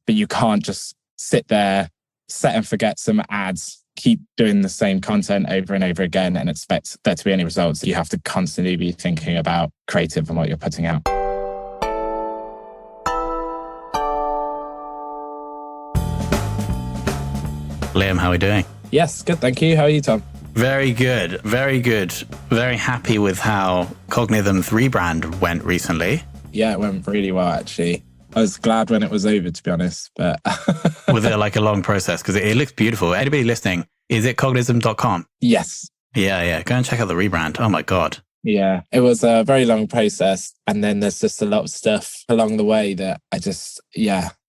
but you can't just sit there, set and forget some ads, keep doing the same content over and over again and expect there to be any results. You have to constantly be thinking about creative and what you're putting out. Liam, how are we doing? Yes, good. Thank you. How are you, Tom? Very good. Very good. Very happy with how Cognism's rebrand went recently. Yeah, it went really well, actually. I was glad when it was over, to be honest. But was it like a long process? Because it looks beautiful. Anybody listening, is it cognism.com? Yes. Yeah. Go and check out the rebrand. Oh my God. Yeah, it was a very long process. And then there's just a lot of stuff along the way that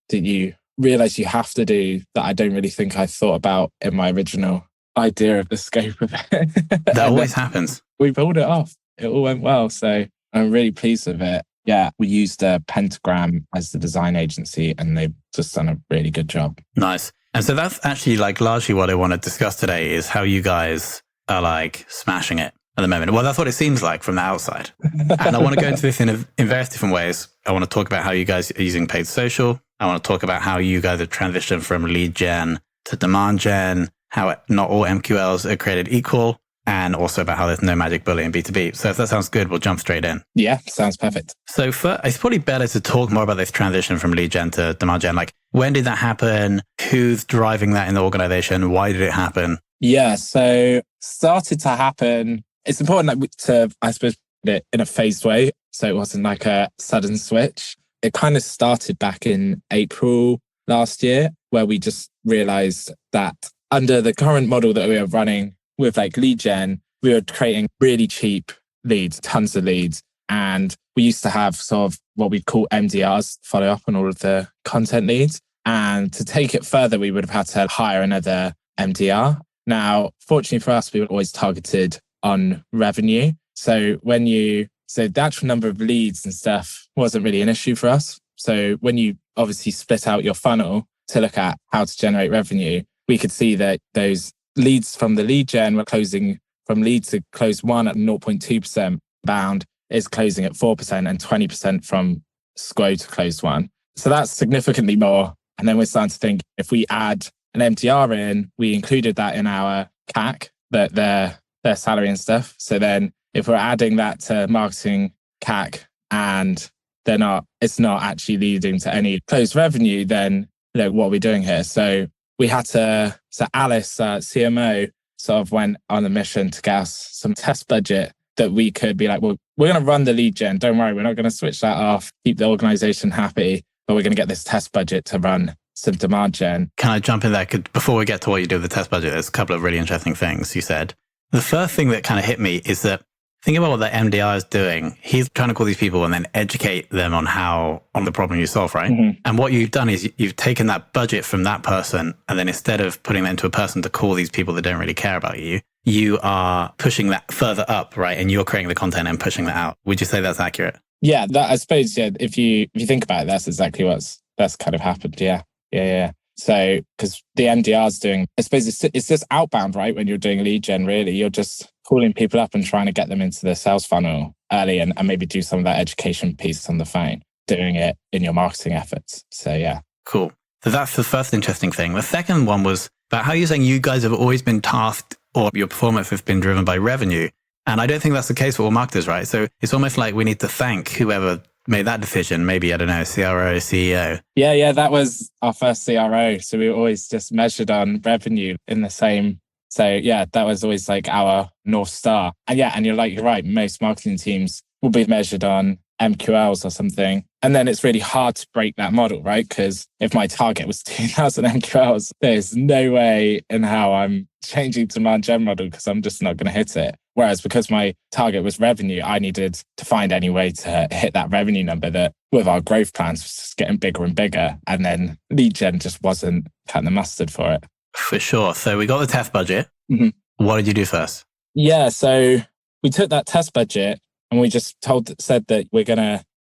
did you realize you have to do that I don't really think I thought about in my original idea of the scope of it. That always happens. We pulled it off. It all went well. So I'm really pleased with it. Yeah, we used Pentagram as the design agency and they've just done a really good job. Nice. And so that's actually like largely what I want to discuss today is how you guys are like smashing it at the moment. Well, that's what it seems like from the outside. And I want to go into this in various different ways. I want to talk about how you guys are using paid social. I want to talk about how you guys have transitioned from lead gen to demand gen, how not all MQLs are created equal, and also about how there's no magic bullet in B2B. So if that sounds good, we'll jump straight in. Yeah, sounds perfect. So it's probably better to talk more about this transition from lead gen to demand gen. Like, when did that happen? Who's driving that in the organization? Why did it happen? Yeah, so started to happen. It's important to, I suppose, put it in a phased way. So it wasn't like a sudden switch. It kind of started back in April last year, where we just realized that under the current model that we were running with like lead gen, we were creating really cheap leads, tons of leads. And we used to have sort of what we'd call MDRs, follow up on all of the content leads. And to take it further, we would have had to hire another MDR. Now, fortunately for us, we were always targeted on revenue. So the actual number of leads and stuff wasn't really an issue for us. So when you obviously split out your funnel to look at how to generate revenue, we could see that those leads from the lead gen were closing from lead to close one at 0.2% bound is closing at 4% and 20% from SQO to closed one. So that's significantly more. And then we're starting to think if we add an MDR in, we included that in our CAC, that their salary and stuff. So then if we're adding that to marketing CAC and it's not actually leading to any closed revenue, then what are we doing here? So Alice, CMO, sort of went on a mission to get us some test budget that we could be like, well, we're going to run the lead gen. Don't worry, we're not going to switch that off, keep the organization happy, but we're going to get this test budget to run some demand gen. Can I jump in there? Before we get to what you do with the test budget, there's a couple of really interesting things you said. The first thing that kind of hit me is that think about what the MDR is doing. He's trying to call these people and then educate them on the problem you solve, right? Mm-hmm. And what you've done is you've taken that budget from that person, and then instead of putting that into a person to call these people that don't really care about you, you are pushing that further up, right? And you're creating the content and pushing that out. Would you say that's accurate? Yeah, I suppose, yeah, if you think about it, that's exactly that's kind of happened. Yeah. So, because the MDR's doing, I suppose it's just outbound, right? When you're doing lead gen, really, you're just calling people up and trying to get them into the sales funnel early and maybe do some of that education piece on the phone, doing it in your marketing efforts. So, yeah. Cool. So that's the first interesting thing. The second one was about how you're saying you guys have always been tasked or your performance has been driven by revenue. And I don't think that's the case for all marketers, right? So it's almost like we need to thank whoever made that decision, maybe, I don't know, CRO, CEO. Yeah, that was our first CRO. So we were always just measured on revenue in the same. So yeah, that was always like our North Star. And yeah, and you're right, most marketing teams will be measured on MQLs or something. And then it's really hard to break that model, right? Because if my target was 2,000 MQLs, there's no way in how I'm changing to demand gen model because I'm just not going to hit it. Whereas because my target was revenue, I needed to find any way to hit that revenue number that with our growth plans was just getting bigger and bigger. And then lead gen just wasn't cutting the mustard for it. For sure. So we got the test budget. Mm-hmm. What did you do first? Yeah, so we took that test budget and we just said that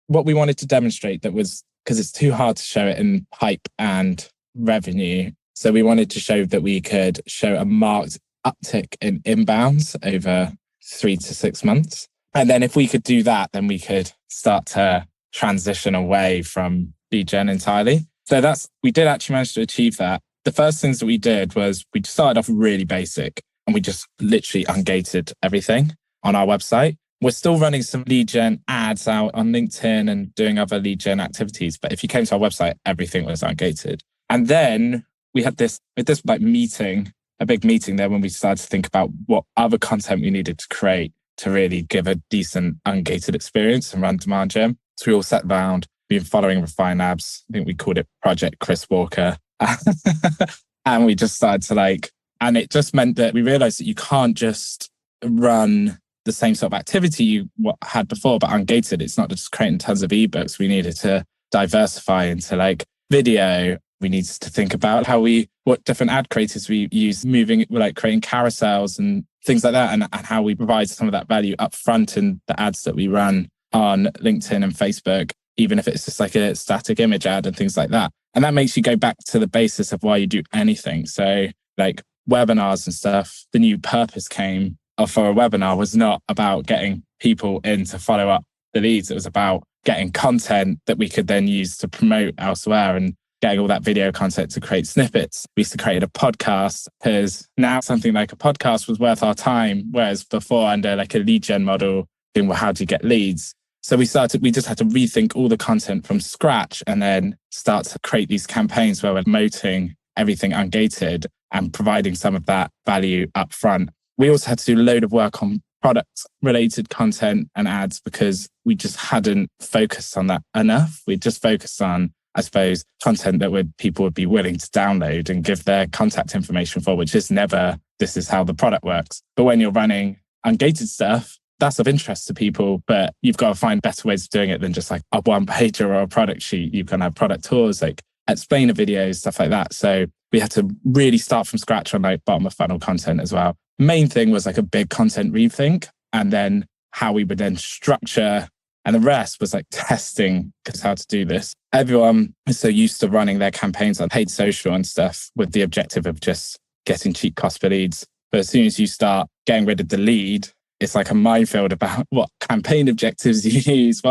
what we wanted to demonstrate that was, because it's too hard to show it in pipe and revenue. So we wanted to show that we could show a marked uptick in inbounds over 3 to 6 months. And then if we could do that, then we could start to transition away from lead gen entirely. So we did actually manage to achieve that. The first things that we did was we started off really basic and we just literally ungated everything on our website. We're still running some lead gen ads out on LinkedIn and doing other lead gen activities. But if you came to our website, everything was ungated. And then we had this like meeting, a big meeting there when we started to think about what other content we needed to create to really give a decent ungated experience and run demand gen. So we all sat around, we've been following Refine Labs. I think we called it Project Chris Walker. And we just started to and it just meant that we realized that you can't just run the same sort of activity you had before, but ungated. It's not just creating tons of ebooks. We needed to diversify into video. We needed to think about what different ad creators we use, creating carousels and things like that, and how we provide some of that value up front in the ads that we run on LinkedIn and Facebook, even if it's just like a static image ad and things like that. And that makes you go back to the basis of why you do anything. So webinars and stuff, the new purpose for a webinar was not about getting people in to follow up the leads. It was about getting content that we could then use to promote elsewhere and getting all that video content to create snippets. We used to create a podcast because now something like a podcast was worth our time, whereas before under a lead gen model, how do you get leads? So we just had to rethink all the content from scratch and then start to create these campaigns where we're promoting everything ungated and providing some of that value up front. We also had to do a load of work on product-related content and ads because we just hadn't focused on that enough. We just focused on, I suppose, content that people would be willing to download and give their contact information for, which is never, this is how the product works. But when you're running ungated stuff, that's of interest to people, but you've got to find better ways of doing it than just a one-pager or a product sheet. You can have product tours, explainer videos, stuff like that. So we had to really start from scratch on bottom of funnel content as well. Main thing was a big content rethink, and then how we would then structure, and the rest was testing because how to do this. Everyone is so used to running their campaigns on paid social and stuff with the objective of just getting cheap cost per leads. But as soon as you start getting rid of the lead, it's a minefield about what campaign objectives you use,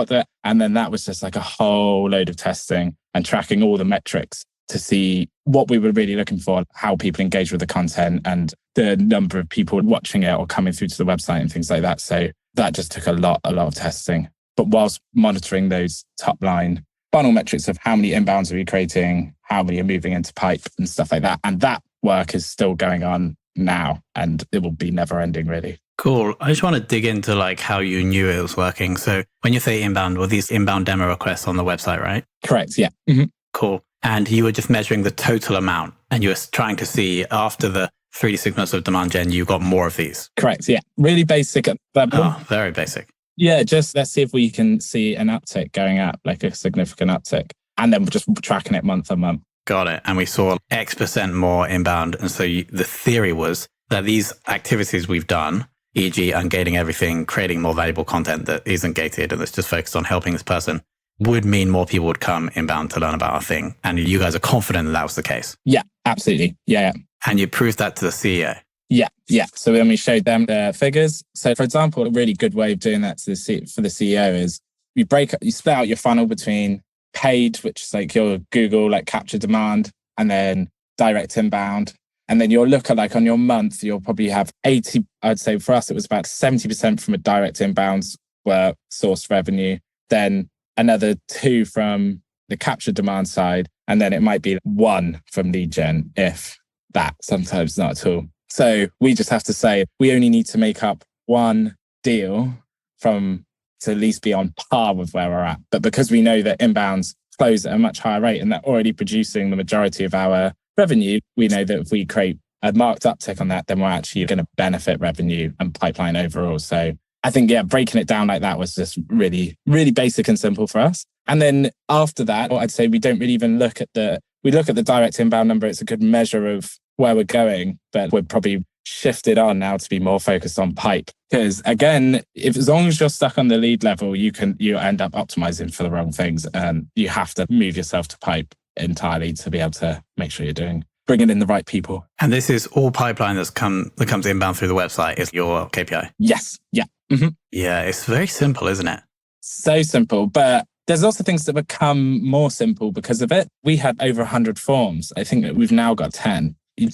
and then that was just a whole load of testing and tracking all the metrics to see what we were really looking for, how people engage with the content and the number of people watching it or coming through to the website and things like that. So that just took a lot of testing. But whilst monitoring those top line funnel metrics of how many inbounds are we creating, how many are moving into pipe and stuff like that. And that work is still going on now and it will be never ending really. Cool. I just want to dig into how you knew it was working. So when you say inbound, were these inbound demo requests on the website, right? Correct. Yeah. Mm-hmm. Cool. And you were just measuring the total amount and you were trying to see after the 3 to 6 months of demand gen, you got more of these. Correct. Yeah. Really basic at that point. Oh, very basic. Yeah. Just let's see if we can see an uptick going up, a significant uptick. And then we're just tracking it month on month. Got it. And we saw X% more inbound. And so the theory was that these activities we've done, e.g. ungating everything, creating more valuable content that isn't gated and that's just focused on helping this person, would mean more people would come inbound to learn about our thing. And you guys are confident that was the case. Yeah, absolutely. Yeah. And you proved that to the CEO. Yeah. So then we showed them the figures. So for example, a really good way of doing that for the CEO is you split out your funnel between paid, which is your Google, capture demand, and then direct inbound. And then you'll look at on your month, you'll probably have 80, I'd say for us, it was about 70% from a direct inbounds were sourced revenue. Then another 2 from the capture demand side. And then it might be 1 from lead gen, if that, sometimes not at all. So we just have to say, we only need to make up 1 deal to at least be on par with where we're at. But because we know that inbounds close at a much higher rate and they're already producing the majority of our revenue, we know that if we create a marked uptick on that, then we're actually going to benefit revenue and pipeline overall. So I think, breaking it down like that was just really, really basic and simple for us. And then after that, I'd say we don't really even look at the direct inbound number. It's a good measure of where we're going, but we're probably shifted on now to be more focused on pipe. Because again, as long as you're stuck on the lead level, you end up optimizing for the wrong things. And you have to move yourself to pipe entirely to be able to make sure you're bringing in the right people. And this is all pipeline that comes inbound through the website is your KPI? Yes. Yeah. Mm-hmm. Yeah, it's very simple, isn't it? So simple. But There's also things that become more simple because of it. We had over 100 forms. I think that we've now got 10. You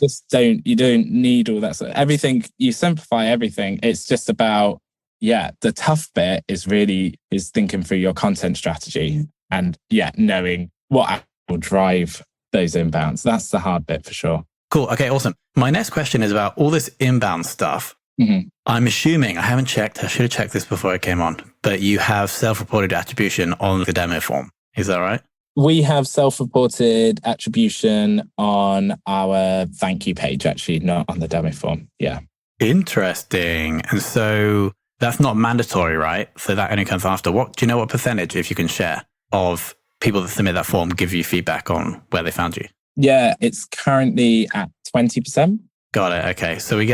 don't need all that. So everything, you simplify everything. It's just about, the tough bit is thinking through your content strategy and knowing what will drive those inbounds. That's the hard bit for sure. Cool. Okay, awesome. My next question is about all this inbound stuff. Mm-hmm. I'm assuming, I haven't checked, I should have checked this before I came on, but you have self-reported attribution on the demo form. Is that right? We have self-reported attribution on our thank you page, actually, not on the demo form. Yeah. Interesting. And so that's not mandatory, right? So that only comes after. Do you know what percentage, if you can share, of people that submit that form give you feedback on where they found you? Yeah, it's currently at 20%. Got it. Okay. So we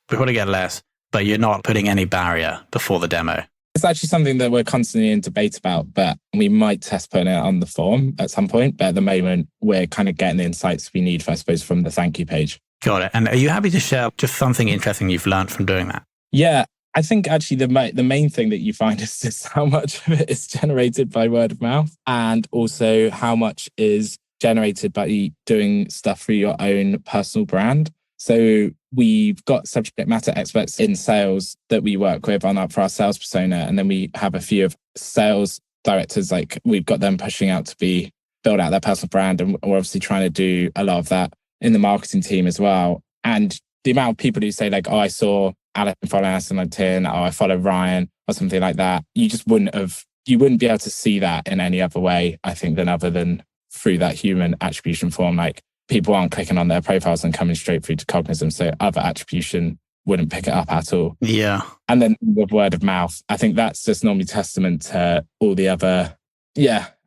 probably get less, but you're not putting any barrier before the demo. It's actually something that we're constantly in debate about, but we might test putting it on the form at some point. But at the moment, we're kind of getting the insights we need, I suppose, from the thank you page. Got it. And are you happy to share just something interesting you've learned from doing that? Yeah, I think actually the main thing that you find is just how much of it is generated by word of mouth and also how much is generated by doing stuff for your own personal brand. So we've got subject matter experts in sales that we work with for our sales persona. And then we have a few of sales directors, like we've got them pushing out to build out their personal brand. And we're obviously trying to do a lot of that in the marketing team as well. And the amount of people who say like, oh, I saw Alison following us on LinkedIn, or I follow Ryan or something like that. You wouldn't be able to see that in any other way, I think, other than through that human attribution form. Like people aren't clicking on their profiles and coming straight through to Cognism. So other attribution wouldn't pick it up at all. Yeah. And then with word of mouth, I think that's just normally testament to all the other,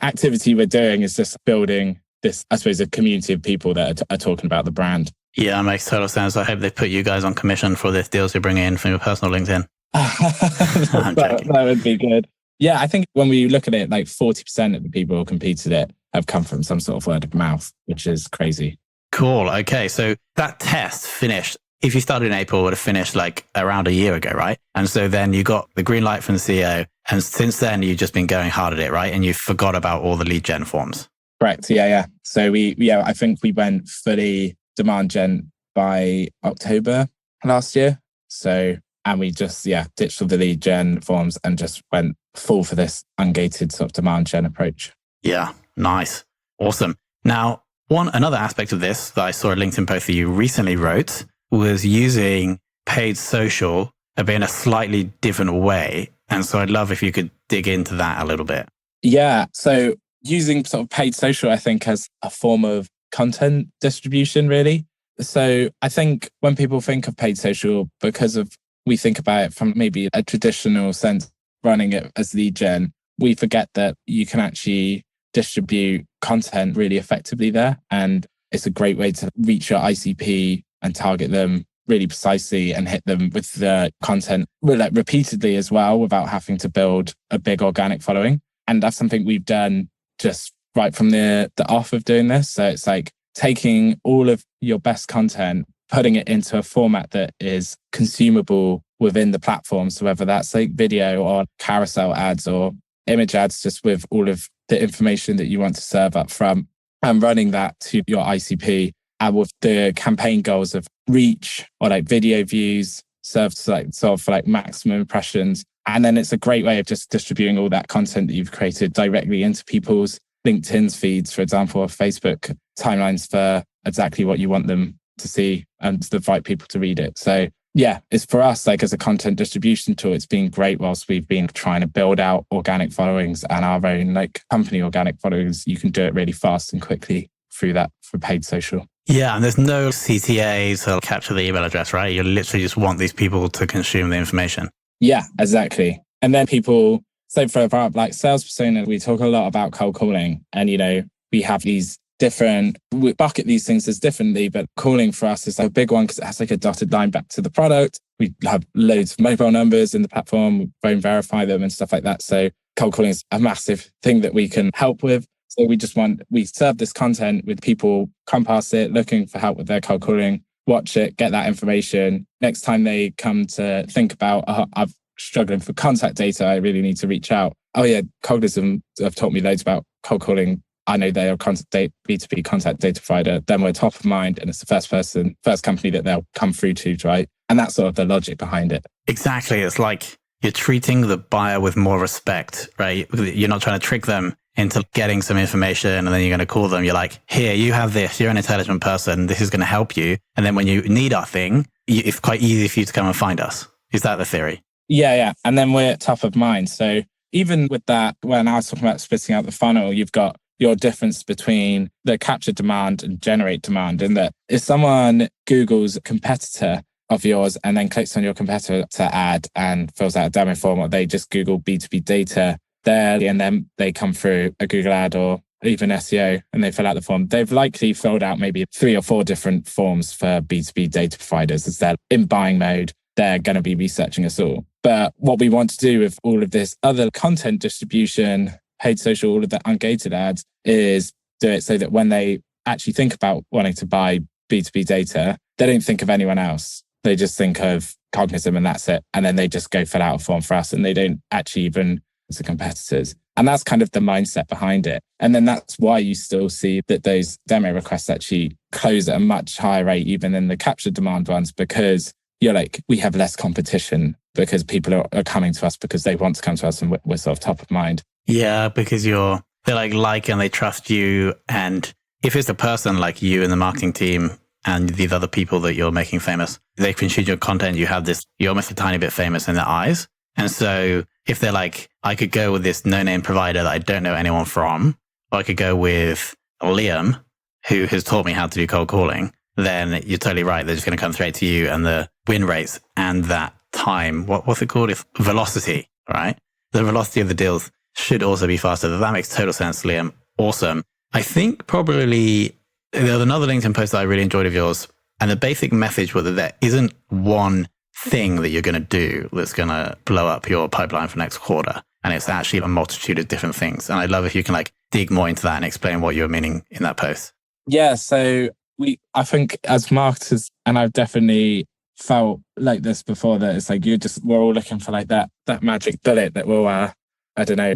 activity we're doing is just building this, I suppose, a community of people that are talking about the brand. Yeah, it makes total sense. I hope they put you guys on commission for this deals you bring in from your personal LinkedIn. I'm joking. That would be good. Yeah, I think when we look at it, like 40% of the people who competed it have come from some sort of word of mouth, which is crazy. Cool. Okay. So that test finished. If you started in April, it would have finished like around a year ago, right? And so then you got the green light from the CEO. And since then, you've just been going hard at it, right? And you forgot about all the lead gen forms. Correct. Yeah. So I think we went fully demand gen by October last year. And we just, ditched all the lead gen forms and just went full for this ungated sort of demand gen approach. Yeah. Nice. Awesome. Now, another aspect of this that I saw a LinkedIn post that you recently wrote was using paid social in a slightly different way. And so I'd love if you could dig into that a little bit. Yeah. So using sort of paid social, I think, as a form of content distribution, really. So I think when people think of paid social, we think about it from maybe a traditional sense, running it as lead gen, we forget that you can actually distribute content really effectively there. And it's a great way to reach your ICP and target them really precisely and hit them with the content repeatedly as well, without having to build a big organic following. And that's something we've done just right from the off of doing this. So it's like taking all of your best content, putting it into a format that is consumable within the platform. So whether that's like video or carousel ads or image ads, just with all of the information that you want to serve up front, and running that to your ICP, and with the campaign goals of reach or like video views served for maximum impressions. And then it's a great way of just distributing all that content that you've created directly into people's LinkedIn's feeds, for example, or Facebook timelines for exactly what you want them to see and to invite people to read it. So yeah, it's for us, like as a content distribution tool, it's been great whilst we've been trying to build out organic followings and our own like company organic followings. You can do it really fast and quickly through that for paid social. Yeah, and there's no CTAs to capture the email address, right? You literally just want these people to consume the information. Yeah, exactly. And then people, so for our like sales persona, we talk a lot about cold calling, and we have we bucket these things as differently, but calling for us is a big one because it has like a dotted line back to the product. We have loads of mobile numbers in the platform, we phone verify them and stuff like that. So cold calling is a massive thing that we can help with. So we serve this content with people come past it, looking for help with their cold calling, watch it, get that information. Next time they come to think about, I'm struggling for contact data, I really need to reach out. oh yeah, Cognism have taught me loads about cold calling. I know they are B2B contact data provider. Then we're top of mind and it's the first company that they'll come through to, right? And that's sort of the logic behind it. Exactly. It's like you're treating the buyer with more respect, right? You're not trying to trick them into getting some information and then you're going to call them. You're like, here, you have this. You're an intelligent person. This is going to help you. And then when you need our thing, it's quite easy for you to come and find us. Is that the theory? Yeah. And then we're top of mind. So even with that, when I was talking about splitting out the funnel, you've got your difference between the capture demand and generate demand. And that if someone Googles a competitor of yours and then clicks on your competitor ad and fills out a demo form, or they just Google B2B data there and then they come through a Google ad or even SEO and they fill out the form, they've likely filled out maybe 3 or 4 different forms for B2B data providers. As they're in buying mode, they're going to be researching us all. But what we want to do with all of this other content distribution, paid social, all of the ungated ads, is do it so that when they actually think about wanting to buy B2B data, they don't think of anyone else. They just think of Cognism and that's it. And then they just go fill out a form for us and they don't actually even as the competitors. And that's kind of the mindset behind it. And then that's why you still see that those demo requests actually close at a much higher rate, even than the capture demand ones, because you're like, we have less competition because people are coming to us because they want to come to us and we're sort of top of mind. Yeah, because they're like and they trust you. And if it's a person like you and the marketing team and these other people that you're making famous, they consume your content, you're almost a tiny bit famous in their eyes. And so if they're like, I could go with this no-name provider that I don't know anyone from, or I could go with Liam, who has taught me how to do cold calling, then you're totally right. They're just going to come straight to you, and the win rates and that time, what's it called? It's velocity, right? The velocity of the deals should also be faster. That makes total sense, Liam. Awesome. I think probably there's another LinkedIn post that I really enjoyed of yours. And the basic message was that there isn't one thing that you're going to do that's going to blow up your pipeline for next quarter. And it's actually a multitude of different things. And I'd love if you can dig more into that and explain what you're meaning in that post. Yeah. So I think as marketers, and I've definitely felt like this before, that it's like we're all looking for that magic bullet that will,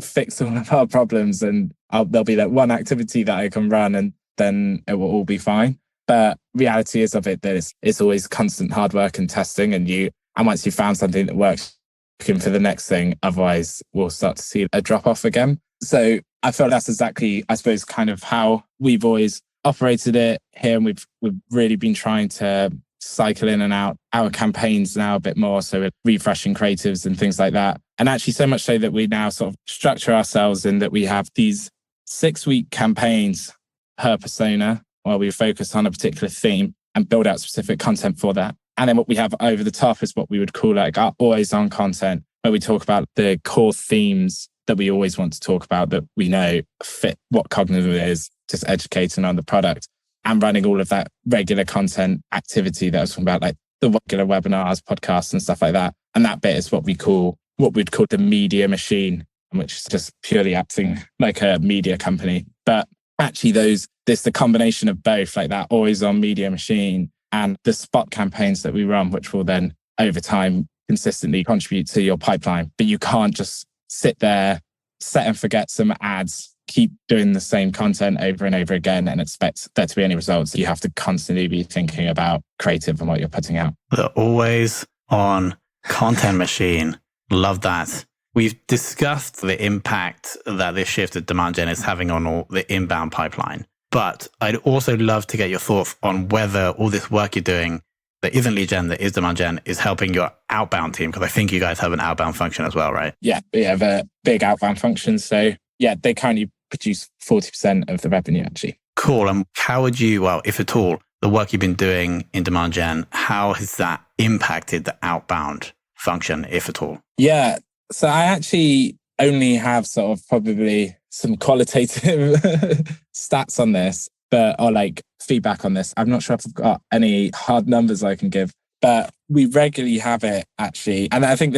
fix all of our problems. And there'll be that one activity that I can run and then it will all be fine. But reality is of it that it's always constant hard work and testing. And once you've found something that works, looking for the next thing. Otherwise, we'll start to see a drop off again. So I feel that's exactly, I suppose, kind of how we've always operated it here. And we've really been trying to cycle in and out our campaigns now a bit more. So we're refreshing creatives and things like that. And actually so much so that we now sort of structure ourselves in that we have these 6-week campaigns per persona where we focus on a particular theme and build out specific content for that. And then what we have over the top is what we would call our always on content, where we talk about the core themes that we always want to talk about that we know fit what Cognism is, just educating on the product and running all of that regular content activity that I was talking about, like the regular webinars, podcasts and stuff like that. And that bit is what we'd call the media machine, which is just purely acting like a media company. But actually there's the combination of both, like that always on media machine and the spot campaigns that we run, which will then over time consistently contribute to your pipeline. But you can't just sit there, set and forget some ads, keep doing the same content over and over again and expect there to be any results. You have to constantly be thinking about creative and what you're putting out. The always on content machine. Love that. We've discussed the impact that this shift of demand gen is having on all the inbound pipeline. But I'd also love to get your thoughts on whether all this work you're doing that isn't lead gen, that is demand gen, is helping your outbound team. Because I think you guys have an outbound function as well, right? Yeah, we have a big outbound function. So yeah, they currently produce 40% of the revenue actually. Cool. And how would you, if at all, the work you've been doing in demand gen, how has that impacted the outbound function, if at all? Yeah. So I actually only have sort of probably some qualitative stats on this, or feedback on this. I'm not sure if I've got any hard numbers I can give, but we regularly have it actually. And I think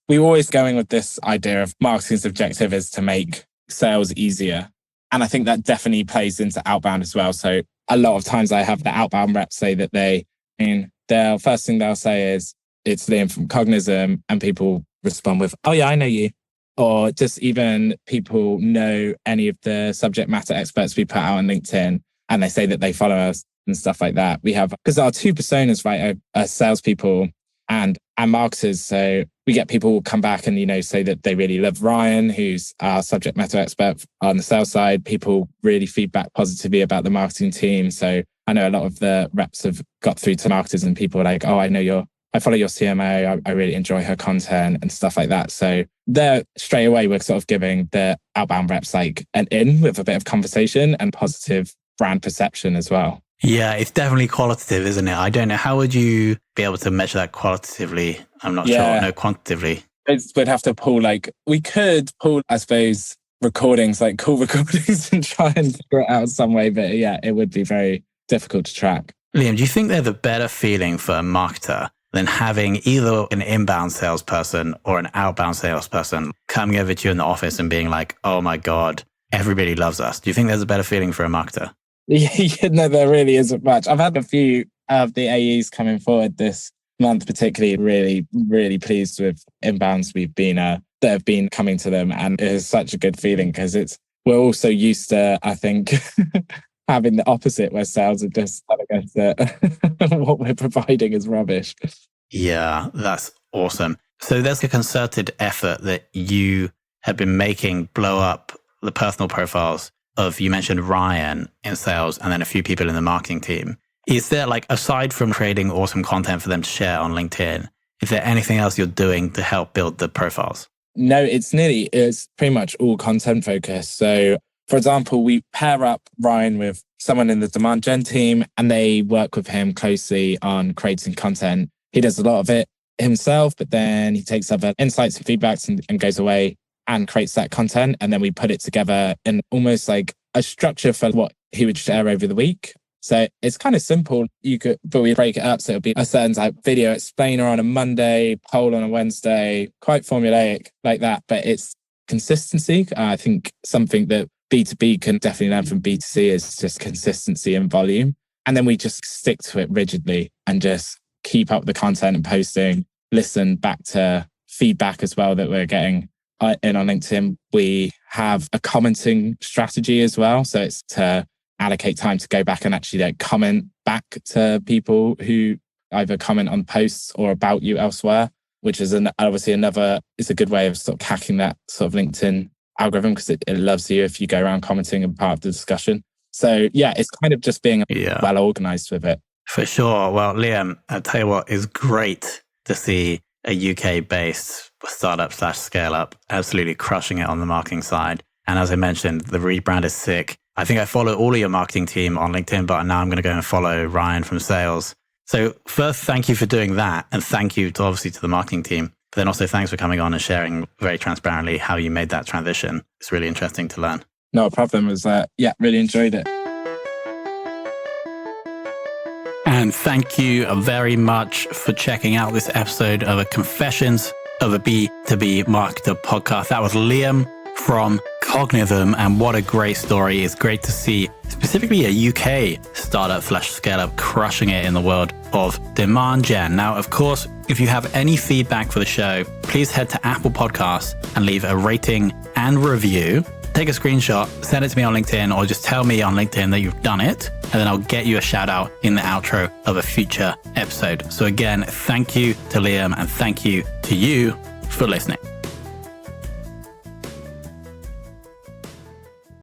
we're always going with this idea of marketing's objective is to make sales easier. And I think that definitely plays into outbound as well. So a lot of times I have the outbound reps say that their first thing they'll say is, it's Liam from Cognism, and people respond with, oh yeah, I know you. or just even people know any of the subject matter experts we put out on LinkedIn and they say that they follow us and stuff like that. We have, because our two personas, right, are salespeople and marketers. So we get people who come back and, say that they really love Ryan, who's our subject matter expert on the sales side. People really feedback positively about the marketing team. So I know a lot of the reps have got through to marketers and people are like, oh, I follow your CMO. I really enjoy her content and stuff like that. So there, straight away, we're sort of giving the outbound reps like an in with a bit of conversation and positive brand perception as well. Yeah, it's definitely qualitative, isn't it? I don't know. How would you be able to measure that qualitatively? I'm not sure. No, quantitatively. We'd have to pull we could pull, I suppose, recordings, like call recordings and try and figure it out some way. But yeah, it would be very difficult to track. Liam, do you think there's a better feeling for a marketer than having either an inbound salesperson or an outbound salesperson coming over to you in the office and being like, oh my God, everybody loves us? Do you think there's a better feeling for a marketer? Yeah, no, there really isn't much. I've had a few of the AEs coming forward this month, particularly really, really pleased with inbounds that have been coming to them. And it is such a good feeling because we're also used to, I think, having the opposite where sales are just telling us that what we're providing is rubbish. Yeah, that's awesome. So there's a concerted effort that you have been making blow up the personal profiles of, you mentioned Ryan in sales and then a few people in the marketing team. Is there, aside from creating awesome content for them to share on LinkedIn, is there anything else you're doing to help build the profiles? No, it's pretty much all content focused. So for example, we pair up Ryan with someone in the demand gen team and they work with him closely on creating content. He does a lot of it himself, but then he takes other insights and feedbacks and goes away and creates that content. And then we put it together in almost like a structure for what he would share over the week. So it's kind of simple. But we break it up. So it'll be a certain type video explainer on a Monday, poll on a Wednesday, quite formulaic like that. But it's consistency. I think something that B2B can definitely learn from B2C is just consistency and volume. And then we just stick to it rigidly and just keep up the content and posting, listen back to feedback as well that we're getting in on LinkedIn. We have a commenting strategy as well. So it's to allocate time to go back and actually comment back to people who either comment on posts or about you elsewhere, which is obviously it's a good way of sort of hacking that sort of LinkedIn algorithm because it loves you if you go around commenting and part of the discussion. So yeah, it's kind of just being well organized with it. For sure. Well, Liam, I'll tell you what, it's great to see a UK-based startup/scale-up absolutely crushing it on the marketing side. And as I mentioned, the rebrand is sick. I think I follow all of your marketing team on LinkedIn, but now I'm going to go and follow Ryan from sales. So first, thank you for doing that. And thank you to the marketing team. But then also thanks for coming on and sharing very transparently how you made that transition. It's really interesting to learn. No problem. It was, really enjoyed it. And thank you very much for checking out this episode of a Confessions of a B2B Marketer podcast. That was Liam from Cognism, and what a great story. It's great to see specifically a UK startup/scale-up crushing it in the world of demand gen. Now, of course, if you have any feedback for the show, please head to Apple Podcasts and leave a rating and review. Take a screenshot, send it to me on LinkedIn, or just tell me on LinkedIn that you've done it, and then I'll get you a shout out in the outro of a future episode. So again, thank you to Liam and thank you to you for listening.